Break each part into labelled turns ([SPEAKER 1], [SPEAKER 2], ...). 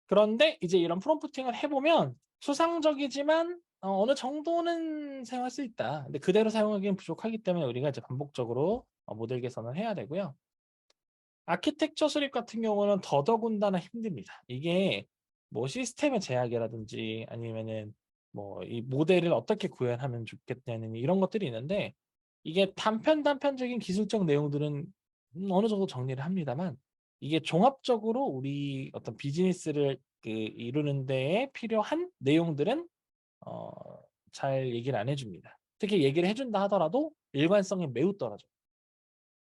[SPEAKER 1] 그런데 이제 이런 프롬프팅을 해보면 수상적이지만 어느 정도는 사용할 수 있다. 근데 그대로 사용하기는 부족하기 때문에 우리가 이제 반복적으로 모델 개선을 해야 되고요. 아키텍처 수립 같은 경우는 더더군다나 힘듭니다. 이게 뭐 시스템의 제약이라든지 아니면은 뭐 이 모델을 어떻게 구현하면 좋겠다는 이런 것들이 있는데 이게 단편적인 기술적 내용들은 어느 정도 정리를 합니다만 이게 종합적으로 우리 어떤 비즈니스를 이루는 데에 필요한 내용들은 어 잘 얘기를 안 해 줍니다. 특히 얘기를 해 준다 하더라도 일관성이 매우 떨어져요.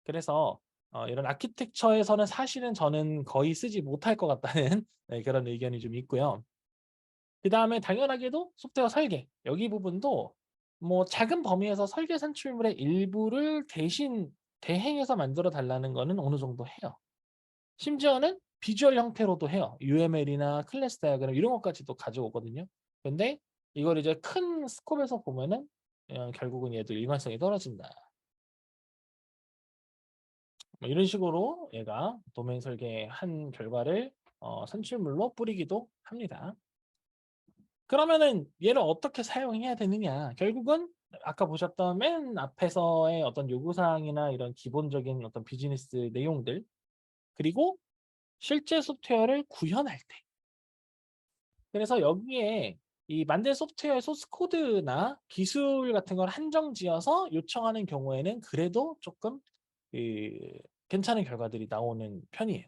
[SPEAKER 1] 그래서 이런 아키텍처에서는 사실은 저는 거의 쓰지 못할 것 같다는 네 그런 의견이 좀 있고요. 그다음에 당연하게도 소프트웨어 설계 여기 부분도 뭐 작은 범위에서 설계 산출물의 일부를 대신 대행해서 만들어 달라는 거는 어느 정도 해요. 심지어는 비주얼 형태로도 해요. UML이나 클래스 다이어그램 이런 것까지도 가져오거든요. 근데 이걸 이제 큰 스콥에서 보면은 결국은 얘도 일관성이 떨어진다. 뭐 이런 식으로 얘가 도메인 설계한 결과를 산출물로 뿌리기도 합니다. 그러면은 얘를 어떻게 사용해야 되느냐? 결국은 아까 보셨던 맨 앞에서의 어떤 요구사항이나 이런 기본적인 어떤 비즈니스 내용들 그리고 실제 소프트웨어를 구현할 때 그래서 여기에 이 만든 소프트웨어의 소스 코드나 기술 같은 걸 한정 지어서 요청하는 경우에는 그래도 조금 그 괜찮은 결과들이 나오는 편이에요.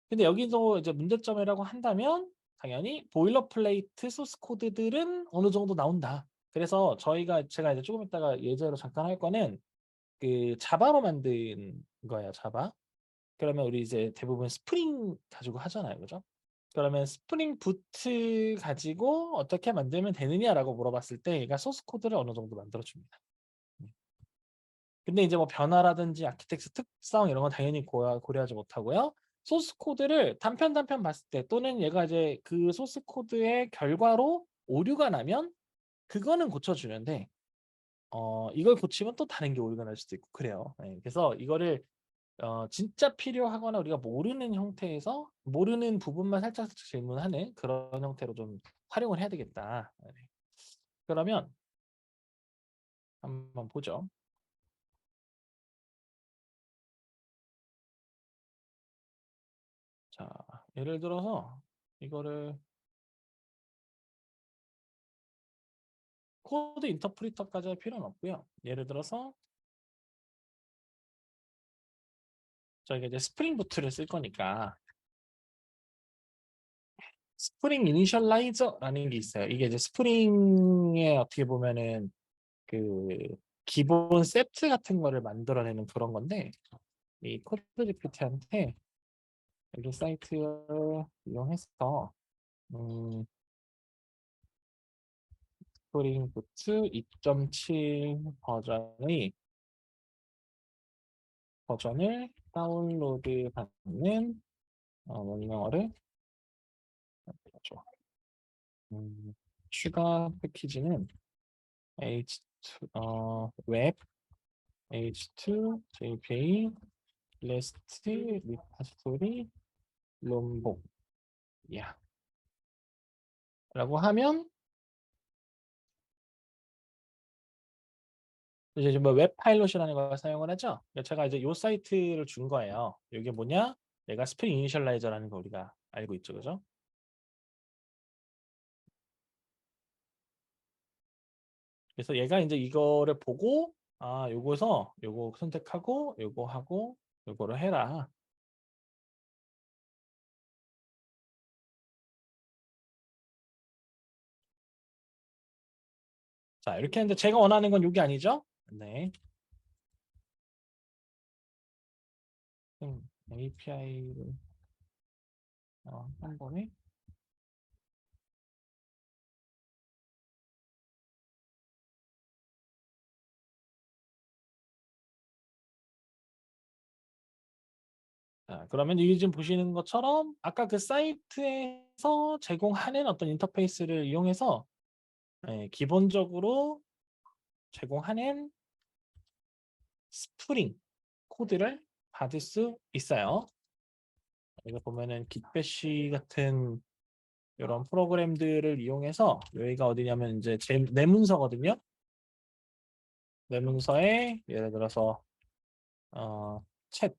[SPEAKER 1] 근데 여기서 이제 문제점이라고 한다면 당연히 보일러 플레이트 소스 코드들은 어느 정도 나온다. 그래서 제가 이제 조금 있다가 예제로 잠깐 할 거는 자바로 만든 거예요, 자바. 그러면 우리 이제 대부분 스프링 가지고 하잖아요. 그죠? 그러면 스프링 부트 가지고 어떻게 만들면 되느냐라고 물어봤을 때 얘가 소스 코드를 어느 정도 만들어 줍니다. 근데 이제 뭐 변화라든지 아키텍처 특성 이런 건 당연히 고려하지 못하고요. 소스 코드를 단편 봤을 때 또는 얘가 이제 그 소스 코드의 결과로 오류가 나면 그거는 고쳐주는데 이걸 고치면 또 다른 게 오류가 날 수도 있고 그래요. 예, 그래서 이거를 진짜 필요하거나 우리가 모르는 형태에서 모르는 부분만 살짝 질문하는 그런 형태로 좀 활용을 해야 되겠다. 네. 그러면 한번 보죠. 자, 예를 들어서 이거를 코드 인터프리터까지 할 필요는 없고요. 예를 들어서 저희가 이제 스프링 부트를 쓸 거니까 스프링 이니셜라이저라는 게 있어요. 이게 이제 스프링에 어떻게 보면은 그 기본 세트 같은 거를 만들어내는 그런 건데 이 코드 GPT한테 여기 사이트를 이용해서 스프링 부트 2.7 버전을 다운로드 받는 명령어를 줘. 추가 패키지는 H2, 웹, H2, JPA, REST, 리파스토리, 롬복, 야. 라고 하면 이제 뭐 웹 파일럿이라는 걸 사용을 하죠. 제가 이제 요 사이트를 준 거예요. 이게 뭐냐? 얘가 스프링 이니셜라이저라는 거 우리가 알고 있죠, 그죠? 그래서 얘가 이제 이거를 보고 요거서 요거 선택하고 요거 하고 요거를 해라. 자, 이렇게 했는데 제가 원하는 건 요게 아니죠? 네. API를 한 번에 자, 그러면 여기 지금 보시는 것처럼 아까 그 사이트에서 제공하는 어떤 인터페이스를 이용해서 기본적으로 제공하는 스프링 코드를 받을 수 있어요. 여기 보면은 깃배시 같은 이런 프로그램들을 이용해서 여기가 어디냐면 이제 내 문서거든요. 내 문서에 예를 들어서 어, 챗,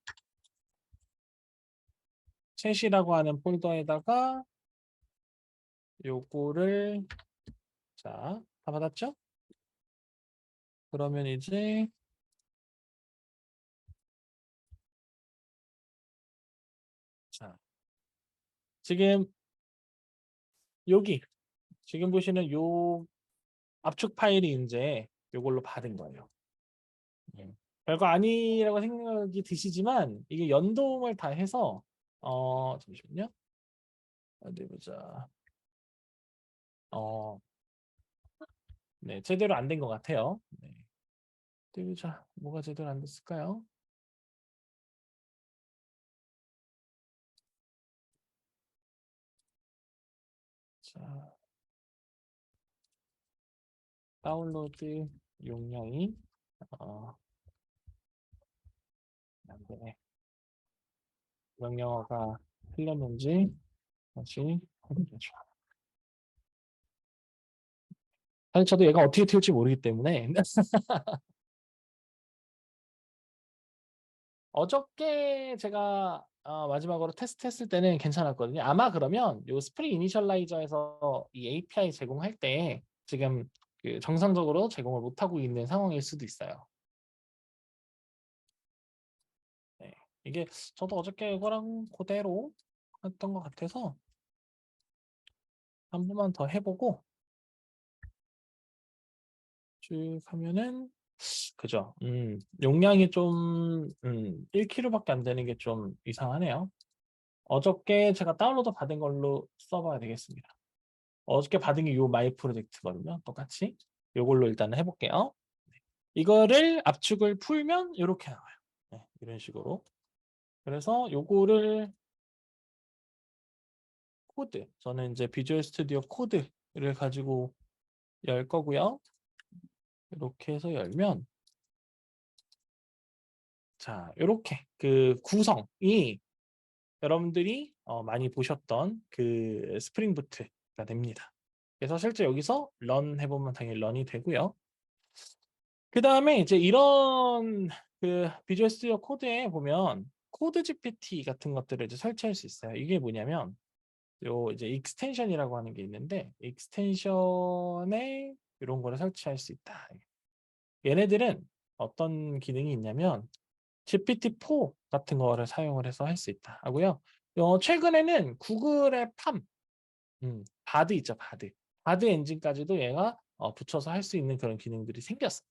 [SPEAKER 1] 챗이라고 하는 폴더에다가 요거를 자, 다 받았죠? 그러면 이제 자, 지금 여기 지금 보시는 요 압축 파일이 이제 요걸로 받은 거예요. 별거 아니라고 생각이 드시지만 이게 연동을 다 해서 잠시만요. 어디 보자. 어, 네, 제대로 안 된 것 같아요. 네. 어디 보자. 뭐가 제대로 안 됐을까요? 자, 다운로드 용량이 어, 안 되네. 명령어가 틀렸는지 다시 확인해줘. 사실 저도 얘가 어떻게 튈지 모르기 때문에 어저께 제가 마지막으로 테스트했을 때는 괜찮았거든요. 아마 그러면 요 스프링 이니셜라이저에서 이 API 제공할 때 지금 그 정상적으로 제공을 못하고 있는 상황일 수도 있어요. 네. 이게 저도 어저께 이거랑 그대로 했던 것 같아서 한 번만 더 해보고 쭉 하면은 그죠. 용량이 좀 1kb밖에 안 되는 게 좀 이상하네요. 어저께 제가 다운로드 받은 걸로 써봐야 되겠습니다. 어저께 받은 게 요 마이 프로젝트거든요. 똑같이. 요걸로 일단은 해볼게요. 이거를 압축을 풀면 이렇게 나와요. 네, 이런 식으로. 그래서 요거를 코드. 저는 이제 비주얼 스튜디오 코드를 가지고 열 거고요. 이렇게 해서 열면 자, 이렇게 그 구성이 여러분들이 많이 보셨던 그 스프링 부트가 됩니다. 그래서 실제 여기서 런 해보면 당연히 런이 되고요. 그 다음에 이제 이런 그 비주얼 스튜디오 코드에 보면 코드 GPT 같은 것들을 이제 설치할 수 있어요. 이게 뭐냐면 요 이제 익스텐션이라고 하는 게 있는데 익스텐션에 이런 거를 설치할 수 있다. 얘네들은 어떤 기능이 있냐면 GPT-4 같은 거를 사용을 해서 할 수 있다 하고요. 최근에는 구글의 바드 있죠, 바드. 바드 엔진까지도 얘가 붙여서 할 수 있는 그런 기능들이 생겼어요.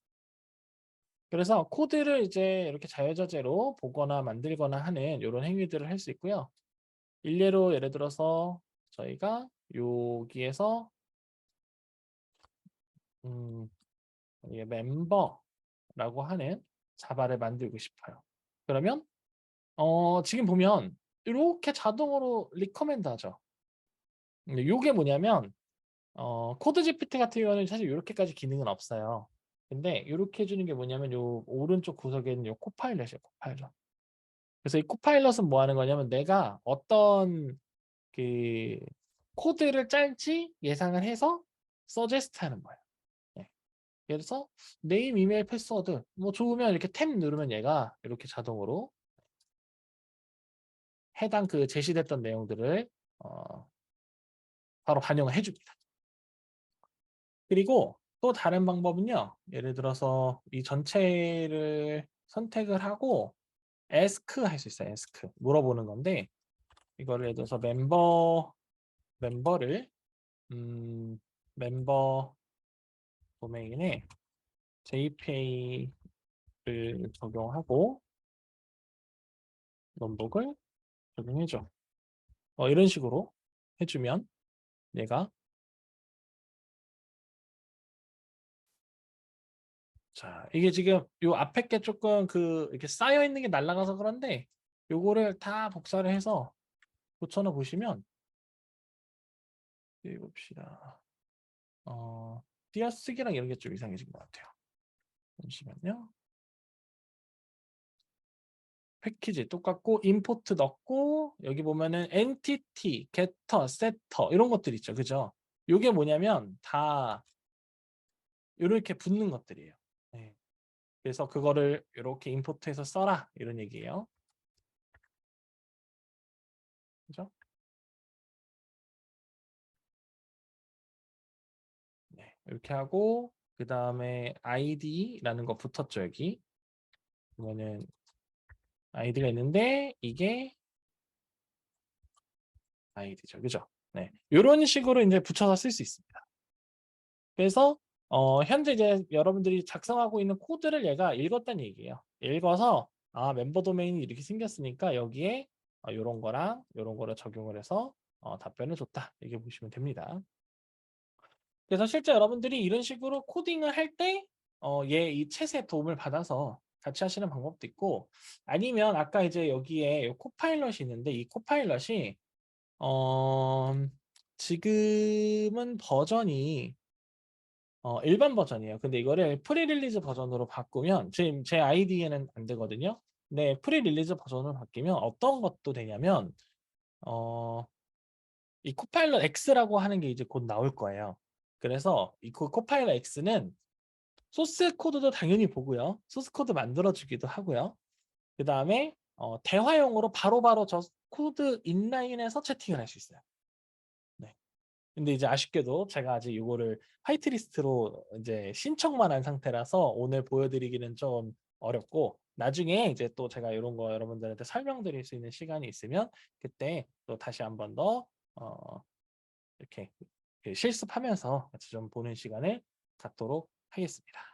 [SPEAKER 1] 그래서 코드를 이제 이렇게 자유자재로 보거나 만들거나 하는 이런 행위들을 할 수 있고요. 일례로 예를 들어서 저희가 여기에서 음, 이게 멤버라고 하는 자바를 만들고 싶어요. 그러면 지금 보면 이렇게 자동으로 리커멘드 하죠. 근데 이게 뭐냐면 코드 GPT 같은 경우는 사실 이렇게까지 기능은 없어요. 근데 이렇게 해주는 게 뭐냐면 요 오른쪽 구석에 있는 요 코파일럿이에요. 코파일럿. 그래서 이 코파일럿은 뭐 하는 거냐면 내가 어떤 그 코드를 짤지 예상을 해서 서제스트 하는 거예요. 네. 그래서 네임, 이메일, 패스워드 뭐 좋으면 이렇게 탭 누르면 얘가 이렇게 자동으로 해당 그 제시됐던 내용들을 어, 바로 반영을 해줍니다. 그리고 또 다른 방법은요. 예를 들어서 이 전체를 선택을 하고 ask 할 수 있어요. ask 물어보는 건데 이거를 예를 들어서 멤버를 멤버 도메인에 JPA를 적용하고 럼북을 적용해줘. 이런 식으로 해주면 얘가 자 이게 지금 요 앞에 게 조금 그 이렇게 쌓여 있는 게 날라가서 그런데 요거를 다 복사를 해서 붙여넣어 보시면 봅시다. 띄어쓰기랑 이런 게 좀 이상해진 것 같아요. 잠시만요. 패키지 똑같고 임포트 넣고 여기 보면은 엔티티, 게터, 세터 이런 것들 있죠. 그죠? 요게 뭐냐면 다 요렇게 붙는 것들이에요. 네. 그래서 그거를 요렇게 임포트해서 써라 이런 얘기예요. 그죠? 네. 이렇게 하고 그다음에 id라는 거 붙었죠, 여기. 그러면은 id가 있는데 이게 id죠. 그죠? 네. 요런 식으로 이제 붙여서 쓸 수 있습니다. 그래서 현재 이제 여러분들이 작성하고 있는 코드를 얘가 읽었다는 얘기예요. 읽어서 아, 멤버 도메인이 이렇게 생겼으니까 여기에 요런 거랑 요런 거를 적용을 해서 답변을 줬다. 이렇게 보시면 됩니다. 그래서 실제 여러분들이 이런 식으로 코딩을 할 때 얘 이 챗의 도움을 받아서 같이 하시는 방법도 있고 아니면 아까 이제 여기에 요 코파일럿이 있는데 이 코파일럿이 어 지금은 버전이 일반 버전이에요. 근데 이거를 프리릴리즈 버전으로 바꾸면 지금 제 아이디에는 안 되거든요. 근데 프리릴리즈 버전으로 바뀌면 어떤 것도 되냐면 어 이 코파일럿 X라고 하는 게 이제 곧 나올 거예요. 그래서 이 코파일럿 X는 소스 코드도 당연히 보고요. 소스 코드 만들어 주기도 하고요. 그다음에 대화용으로 바로바로 저 코드 인라인에서 채팅을 할 수 있어요. 네. 근데 이제 아쉽게도 제가 아직 요거를 화이트리스트로 이제 신청만 한 상태라서 오늘 보여드리기는 좀 어렵고 나중에 이제 또 제가 요런 거 여러분들한테 설명드릴 수 있는 시간이 있으면 그때 또 다시 한번 더 이렇게 그 실습하면서 같이 좀 보는 시간을 갖도록 하겠습니다.